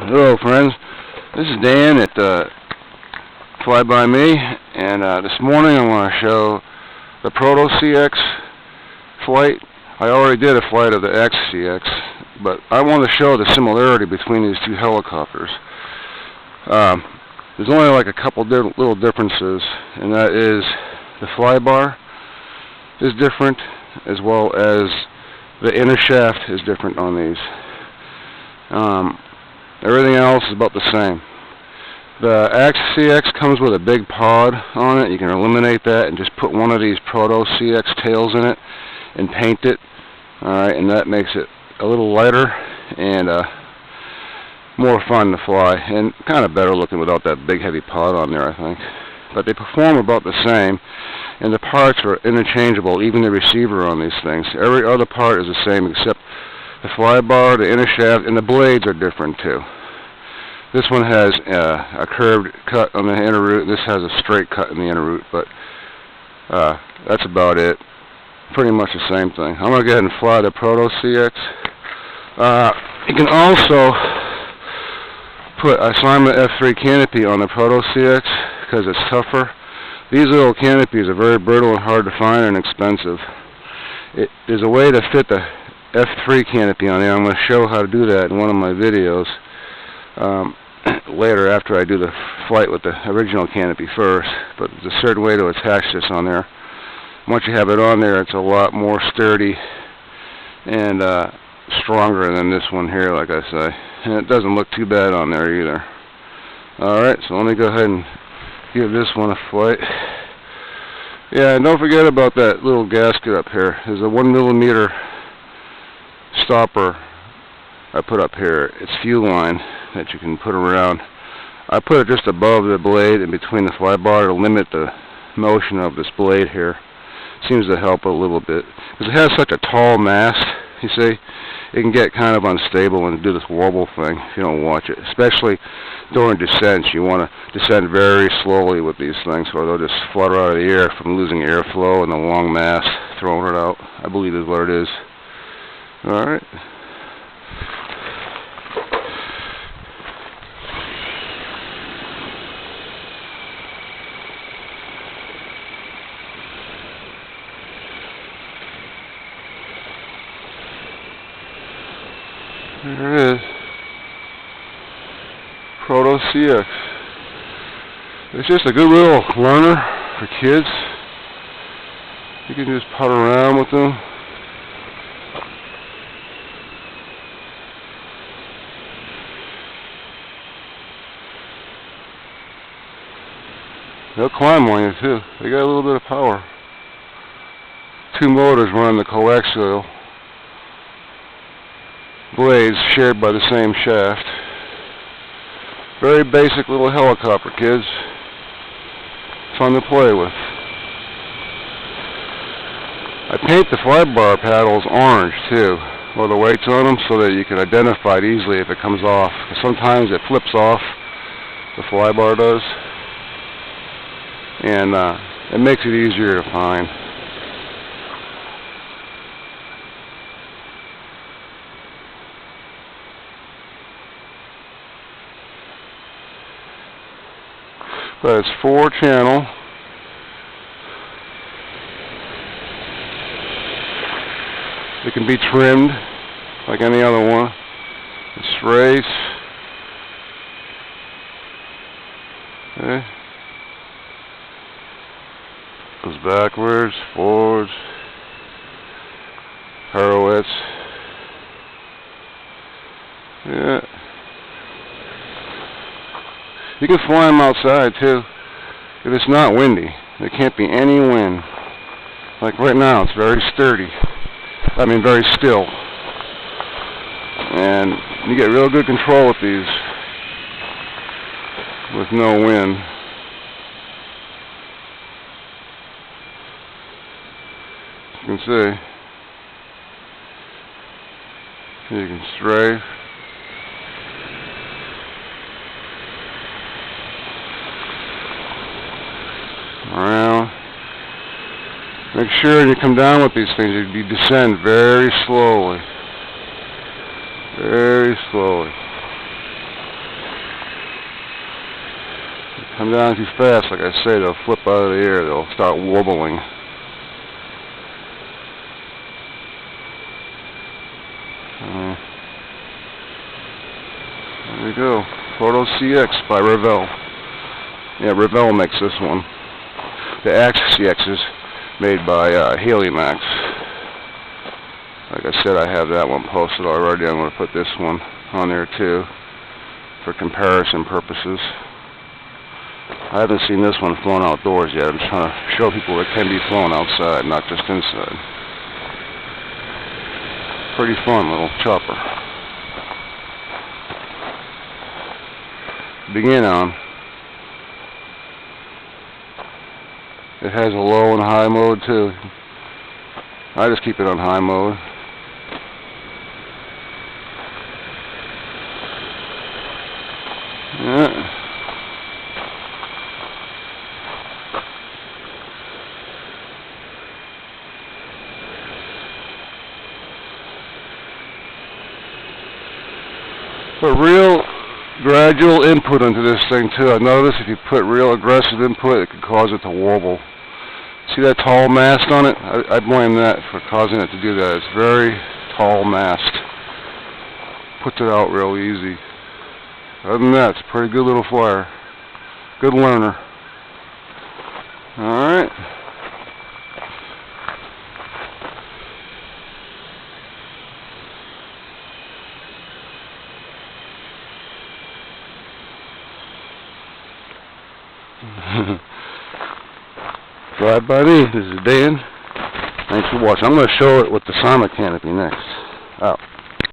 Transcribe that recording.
Hello friends, this is Dan at Fly By Me, and this morning I want to show the Proto CX flight. I already did a flight of the XCX, but I want to show the similarity between these two helicopters. There's only like a couple little differences, and that is the flybar is different, as well as the inner shaft is different on these. Everything else is about the same. The XCX comes with a big pod on it. You can eliminate that and just put one of these Proto CX tails in it and paint it. Alright, and that makes it a little lighter and more fun to fly, and kind of better looking without that big heavy pod on there, I think. But they perform about the same, and the parts are interchangeable, even the receiver on these things. Every other part is the same except the flybar, the inner shaft, and the blades are different too. This one has a curved cut on the inner root. This has a straight cut in the inner root, but that's about it. Pretty much the same thing. I'm going to go ahead and fly the Proto CX. You can also put a Simon F3 canopy on the Proto CX because it's tougher. These little canopies are very brittle and hard to find and expensive. There's a way to fit the F3 canopy on there. I'm going to show how to do that in one of my videos later, after I do the flight with the original canopy first. But there's a certain way to attach this on there. Once you have it on there, it's a lot more sturdy and stronger than this one here, like I say. And it doesn't look too bad on there either. Alright, so let me go ahead and give this one a flight. Yeah, and don't forget about that little gasket up here. There's a 1mm stopper I put up here. It's fuel line that you can put around. I put it just above the blade in between the flybar to limit the motion of this blade here. Seems to help a little bit because it has such a tall mast. You see, it can get kind of unstable and do this wobble thing if you don't watch it. Especially during descents, you want to descend very slowly with these things, or they'll just flutter out of the air from losing airflow and the long mast throwing it out, I believe is what it is. Alright. There it is. Proto CX. It's just a good little learner for kids. You can just putt around with them. They'll climb on you too. They got a little bit of power. Two motors run the Coaxial blades shared by the same shaft. Very basic little helicopter, kids. Fun to play with. I paint the flybar paddles orange too, or the weights on them, so that you can identify it easily if it comes off. Sometimes it flips off, the flybar does, and it makes it easier to find. But it's 4-channel. It can be trimmed like any other one. It's race. Okay. Goes backwards, forwards, pirouettes. Yeah. You can fly them outside too, if it's not windy. There can't be any wind. Like right now, it's very sturdy. I mean, very still. And you get real good control with these, with no wind. You can see. You can strafe. Around. Make sure when you come down with these things, you descend very slowly. Very slowly. come down too fast, like I say, they'll flip out of the air. They'll start wobbling. There we go. Proto CX by Revell. Yeah, Revell makes this one. The Axe CX is made by Max. Like I said, I have that one posted already. I'm going to put this one on there too for comparison purposes. I haven't seen this one flown outdoors yet. I'm trying to show people it can be flown outside, not just inside. Pretty fun little chopper. Begin on. It has a low and high mode too. I just keep it on high mode. Yeah. But real gradual input into this thing too. I noticed if you put real aggressive input, it could cause it to wobble. See that tall mast on it? I blame that for causing it to do that. It's very tall mast. Puts it out real easy. Other than that, it's a pretty good little flyer. Good learner. Alright. Drive by me. This is Dan. Thanks for watching. I'm going to show it with the Sonic canopy next.